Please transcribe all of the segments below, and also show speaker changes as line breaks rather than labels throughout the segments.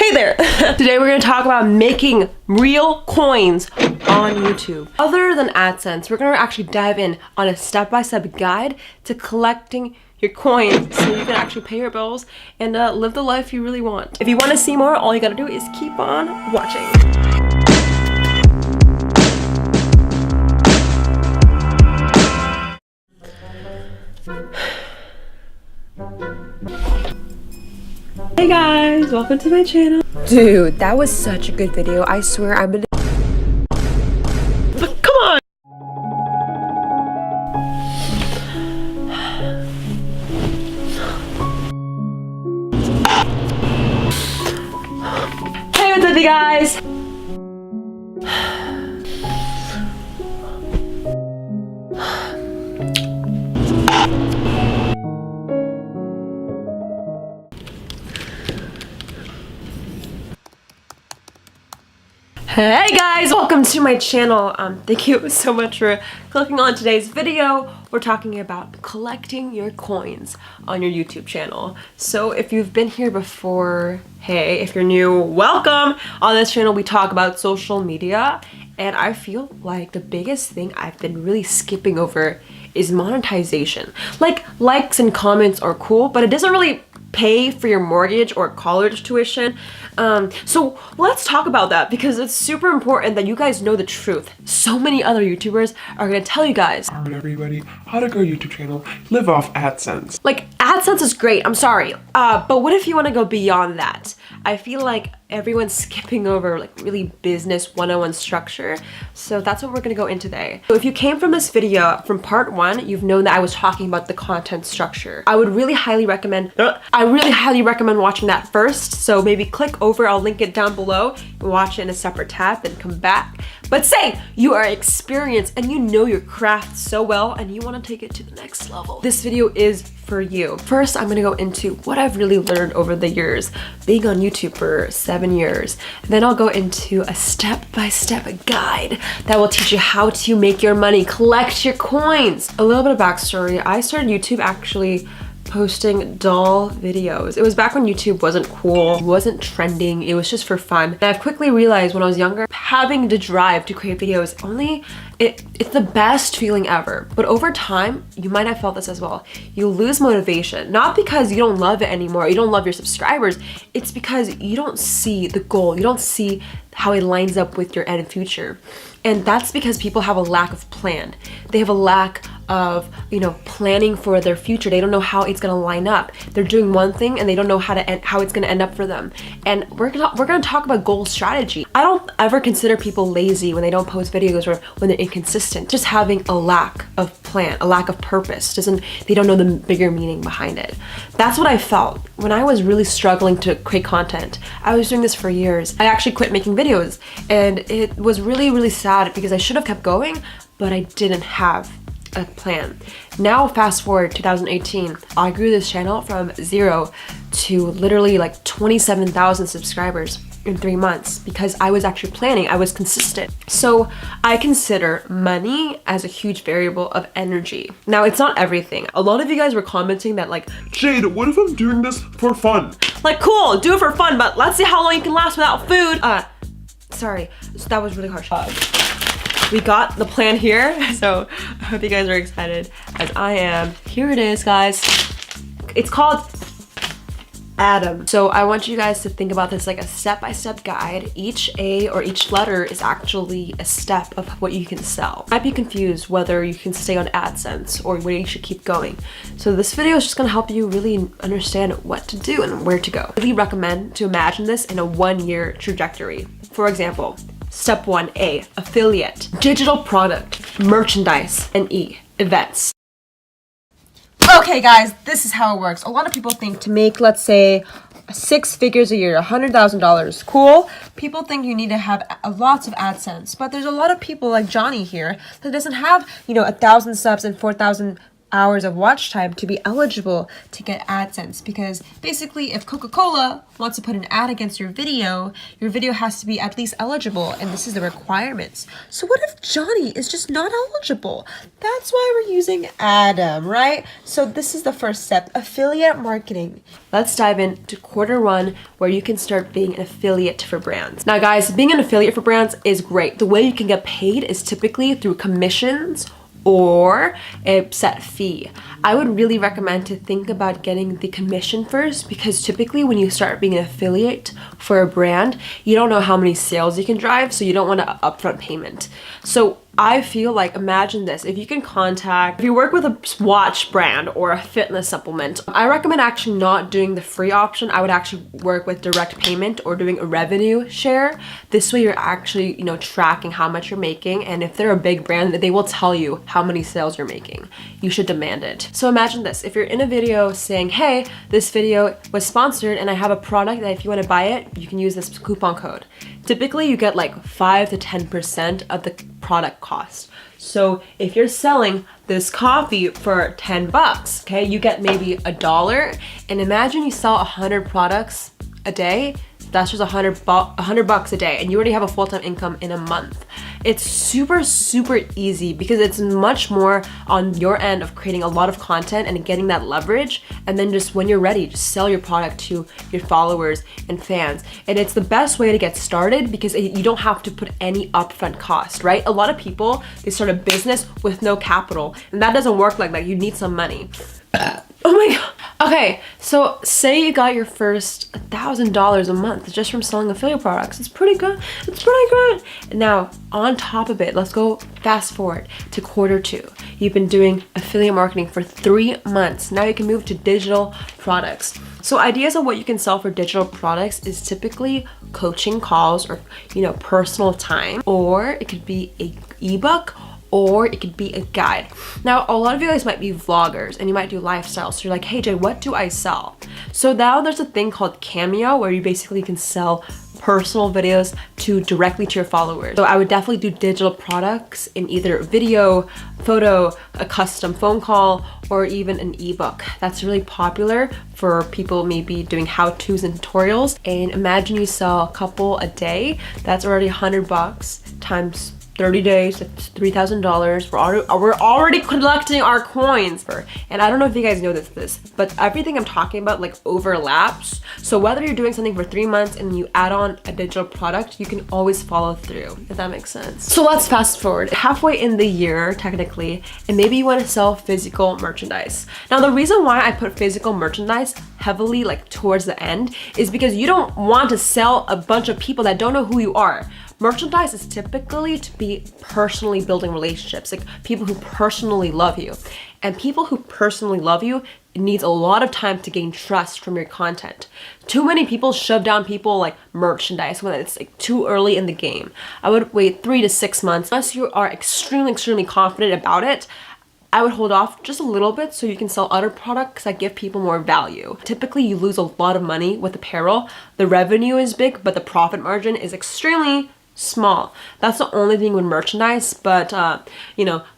Hey there! Today we're going to talk about making real coins on YouTube. Other than AdSense, we're going to actually dive in on a step-by-step guide to collecting your coins so you can actually pay your bills and live the life you really want. If you want to see more, all you got to do is keep on watching. Hey guys, welcome to my channel. Dude, that was such a good video. I swear I'm gonna... Come on! Hey, what's up you guys? Hey guys, welcome to my channel. Thank you so much for clicking on today's video. We're talking about collecting your coins on your YouTube channel. So if you've been here before, hey, if you're new, welcome. On this channel we talk about social media, and I feel like the biggest thing I've been really skipping over is monetization. Like, likes and comments are cool, but it doesn't really pay for your mortgage or college tuition. So let's talk about that because it's super important that you guys know the truth. So many other YouTubers are gonna tell you guys,
alright everybody, how to grow a YouTube channel, live off AdSense.
Like, AdSense is great, I'm sorry. But what if you wanna go beyond that? I feel like everyone's skipping over like really business 101 structure. So that's what we're gonna go into today. So if you came from this video from part 1, you've known that I was talking about the content structure. I would really highly recommend watching that first. So maybe click over, I'll link it down below, and watch it in a separate tab, then come back. But say you are experienced and you know your craft so well and you want to take it to the next level, this video is for you. First, I'm gonna go into what I've really learned over the years being on YouTube for 7 years. And then I'll go into a step-by-step guide that will teach you how to make your money, collect your coins. A little bit of backstory, I started YouTube actually posting doll videos. It was back when YouTube wasn't cool, wasn't trending, it was just for fun. And I've quickly realized when I was younger, having the drive to create videos, it's the best feeling ever. But over time, you might have felt this as well. You lose motivation, not because you don't love it anymore, you don't love your subscribers, it's because you don't see the goal, you don't see how it lines up with your end future. And that's because people have a lack of plan. They have a lack of, planning for their future. They don't know how it's gonna line up. They're doing one thing and they don't know how it's gonna end up for them. And we're gonna talk about goal strategy. I don't ever consider people lazy when they don't post videos or when they're inconsistent. Just having a lack of plan, a lack of purpose. They don't know the bigger meaning behind it. That's what I felt when I was really struggling to create content. I was doing this for years. I actually quit making videos and it was really, really sad because I should have kept going, but I didn't have a plan. Now fast forward 2018, I grew this channel from 0 to literally like 27,000 subscribers in 3 months because I was actually planning, I was consistent. So I consider money as a huge variable of energy. Now it's not everything. A lot of you guys were commenting that like,
Jade, what if I'm doing this for fun?
Like, cool, do it for fun, but let's see how long you can last without food. Sorry, so that was really harsh. We got the plan here, so I hope you guys are excited as I am. Here it is, guys. It's called Adam. So I want you guys to think about this like a step-by-step guide. Each A or each letter is actually a step of what you can sell. You might be confused whether you can stay on AdSense or where you should keep going. So this video is just gonna help you really understand what to do and where to go. I really recommend to imagine this in a 1-year trajectory. For example, Step 1A, affiliate, digital product, merchandise, and E, events. Okay guys, this is how it works. A lot of people think to make, let's say, 6 figures a year, $100,000, cool. People think you need to have lots of AdSense, but there's a lot of people like Johnny here that doesn't have, 1,000 subs and 4,000 hours of watch time to be eligible to get AdSense, because basically if Coca-Cola wants to put an ad against your video has to be at least eligible, and this is the requirements. So what if Johnny is just not eligible? That's why we're using Adam, right? So this is the first step, affiliate marketing. Let's dive into Q1 where you can start being an affiliate for brands. Now guys, being an affiliate for brands is great. The way you can get paid is typically through commissions or a set fee. I would really recommend to think about getting the commission first, because typically when you start being an affiliate for a brand, you don't know how many sales you can drive, so you don't want an upfront payment. So I feel like, imagine this, if you work with a watch brand or a fitness supplement, I recommend actually not doing the free option. I would actually work with direct payment or doing a revenue share. This way you're actually, tracking how much you're making, and if they're a big brand, they will tell you how many sales you're making. You should demand it. So imagine this, if you're in a video saying, hey, this video was sponsored and I have a product that if you want to buy it, you can use this coupon code. Typically you get like 5 to 10% of the product cost. So if you're selling this coffee for 10 bucks, okay, you get maybe $1, and imagine you sell 100 products a day. That's just $100 bucks a day, and you already have a full-time income in a month. It's super, super easy because it's much more on your end of creating a lot of content and getting that leverage, and then just when you're ready, just sell your product to your followers and fans. And it's the best way to get started because you don't have to put any upfront cost, right? A lot of people, they start a business with no capital, and that doesn't work like that. You need some money. Oh my god. Okay, so say you got your first $1,000 a month just from selling affiliate products. It's pretty good. It's pretty good. Now, on top of it, let's go fast forward to Q2. You've been doing affiliate marketing for 3 months. Now you can move to digital products. So ideas of what you can sell for digital products is typically coaching calls or, personal time, or it could be an ebook, or it could be a guide. Now, a lot of you guys might be vloggers and you might do lifestyle. So you're like, hey Jay, what do I sell? So now there's a thing called Cameo where you basically can sell personal videos directly to your followers. So I would definitely do digital products in either video, photo, a custom phone call, or even an ebook. That's really popular for people maybe doing how-tos and tutorials. And imagine you sell a couple a day. That's already $100 times 30 days, that's $3,000. We're already collecting our coins. And I don't know if you guys know this, but everything I'm talking about like overlaps. So whether you're doing something for 3 months and you add on a digital product, you can always follow through, if that makes sense. So let's fast forward halfway in the year, technically, and maybe you want to sell physical merchandise. Now, the reason why I put physical merchandise heavily like towards the end is because you don't want to sell a bunch of people that don't know who you are. Merchandise is typically to be personally building relationships, like people who personally love you. And people who personally love you, it needs a lot of time to gain trust from your content. Too many people shove down people like merchandise when it's like too early in the game. I would wait 3 to 6 months. Unless you are extremely confident about it, I would hold off just a little bit so you can sell other products that give people more value. Typically, you lose a lot of money with apparel. The revenue is big, but the profit margin is extremely small. That's the only thing with merchandise, but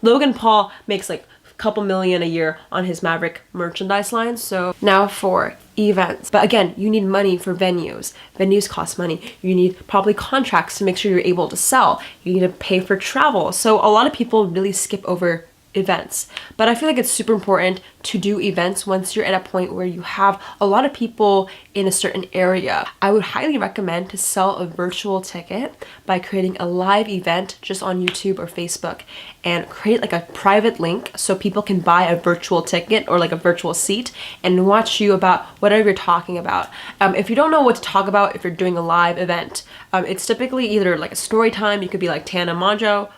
Logan Paul makes like a couple million a year on his Maverick merchandise line. So now for events. But again, you need money for venues. Venues cost money. You need probably contracts to make sure you're able to sell. You need to pay for travel. So a lot of people really skip over events, but I feel like it's super important to do events once you're at a point where you have a lot of people in a certain area. I would highly recommend to sell a virtual ticket by creating a live event just on YouTube or Facebook and create like a private link so people can buy a virtual ticket or like a virtual seat and watch you about whatever you're talking about. If you don't know what to talk about, if you're doing a live event, it's typically either like a story time. You could be like Tana Mojo,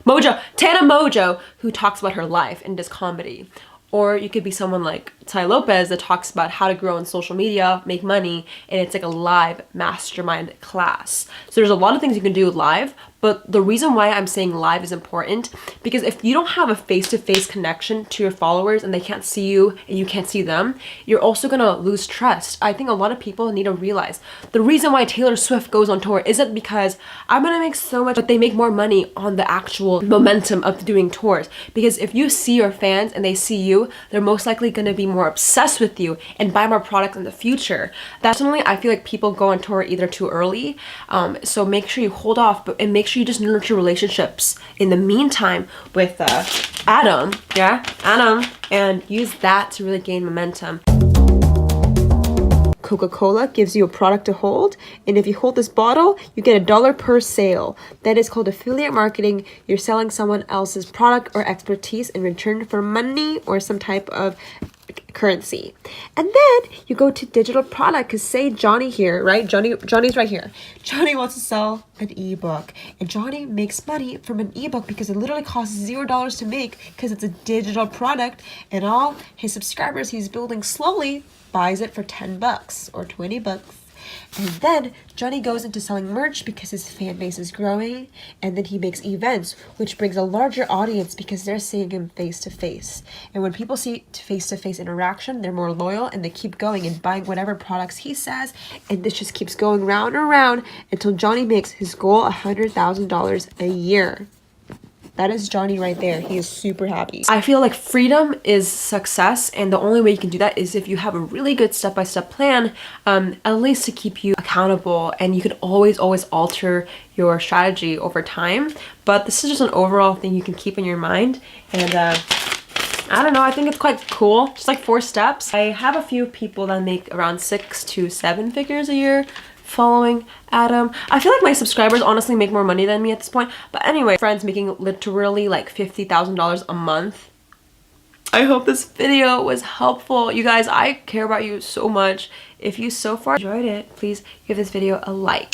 who talks about her life and does comedy. Or you could be someone like Tai Lopez that talks about how to grow on social media, make money, and it's like a live mastermind class. So there's a lot of things you can do live, but the reason why I'm saying live is important because if you don't have a face-to-face connection to your followers and they can't see you and you can't see them, you're also gonna lose trust. I think a lot of people need to realize the reason why Taylor Swift goes on tour isn't because I'm gonna make so much, but they make more money on the actual momentum of doing tours. Because if you see your fans and they see you, they're most likely gonna be more obsessed with you and buy more products in the future. Personally, I feel like people go on tour either too early, so make sure you hold off, and make sure you just nurture relationships in the meantime with Adam, and use that to really gain momentum. Coca-Cola gives you a product to hold, and if you hold this bottle, you get $1 per sale. That is called affiliate marketing. You're selling someone else's product or expertise in return for money or some type of currency. And then you go to digital product, because say Johnny here, right? Johnny's right here. Johnny wants to sell an ebook, and Johnny makes money from an ebook because it literally costs $0 to make because it's a digital product, and all his subscribers he's building slowly buys it for $10 or $20. And then Johnny goes into selling merch because his fan base is growing, and then he makes events, which brings a larger audience because they're seeing him face to face. And when people see face to face interaction, they're more loyal and they keep going and buying whatever products he says, and this just keeps going round and round until Johnny makes his goal $100,000 a year. That is Johnny right there. He is super happy. I feel like freedom is success, and the only way you can do that is if you have a really good step-by-step plan, at least to keep you accountable, and you can always alter your strategy over time. But this is just an overall thing you can keep in your mind, and I don't know, I think it's quite cool. Just like 4 steps. I have a few people that make around 6 to 7 figures a year following Adam. I feel like my subscribers honestly make more money than me at this point. But anyway, friends making literally like $50,000 a month. I hope this video was helpful. You guys, I care about you so much. If you so far enjoyed it, please give this video a like.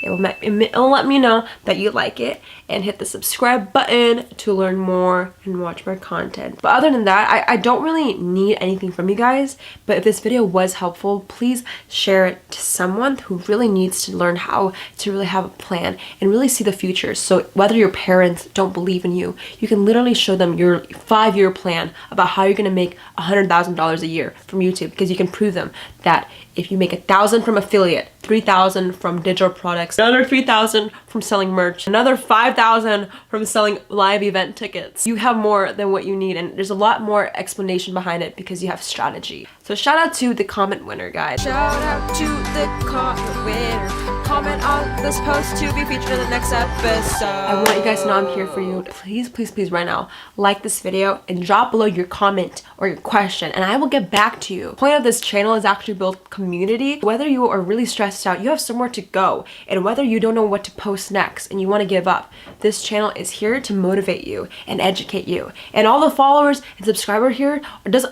It'll let me know that you like it, and hit the subscribe button to learn more and watch more content. But other than that, I don't really need anything from you guys, but if this video was helpful, please share it to someone who really needs to learn how to really have a plan and really see the future. So whether your parents don't believe in you, you can literally show them your 5-year plan about how you're gonna make $100,000 a year from YouTube, because you can prove them that if you make $1,000 from affiliate, $3,000 from digital products, another $3,000 from selling merch, another $5,000 from selling live event tickets, you have more than what you need, and there's a lot more explanation behind it because you have strategy. So shout out to the comment winner, guys. Shout out to the comment winner. Comment on this post to be featured in the next episode. I want you guys to know I'm here for you. Please, please, please, right now, like this video and drop below your comment or your question, and I will get back to you. The point of this channel is actually build community. Whether you are really stressed out, you have somewhere to go, and whether you don't know what to post next and you want to give up, this channel is here to motivate you and educate you. And all the followers and subscribers here,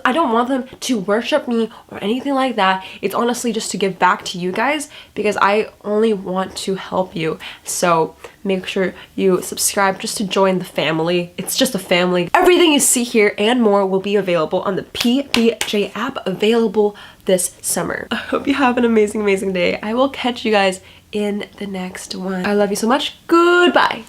I don't want them to worship me or anything like that. It's honestly just to give back to you guys, because I only want to help you. So make sure you subscribe just to join the family. It's just a family. Everything you see here and more will be available on the PBJ app, available this summer. I hope you have an amazing day. I will catch you guys in the next one. I love you so much. Goodbye.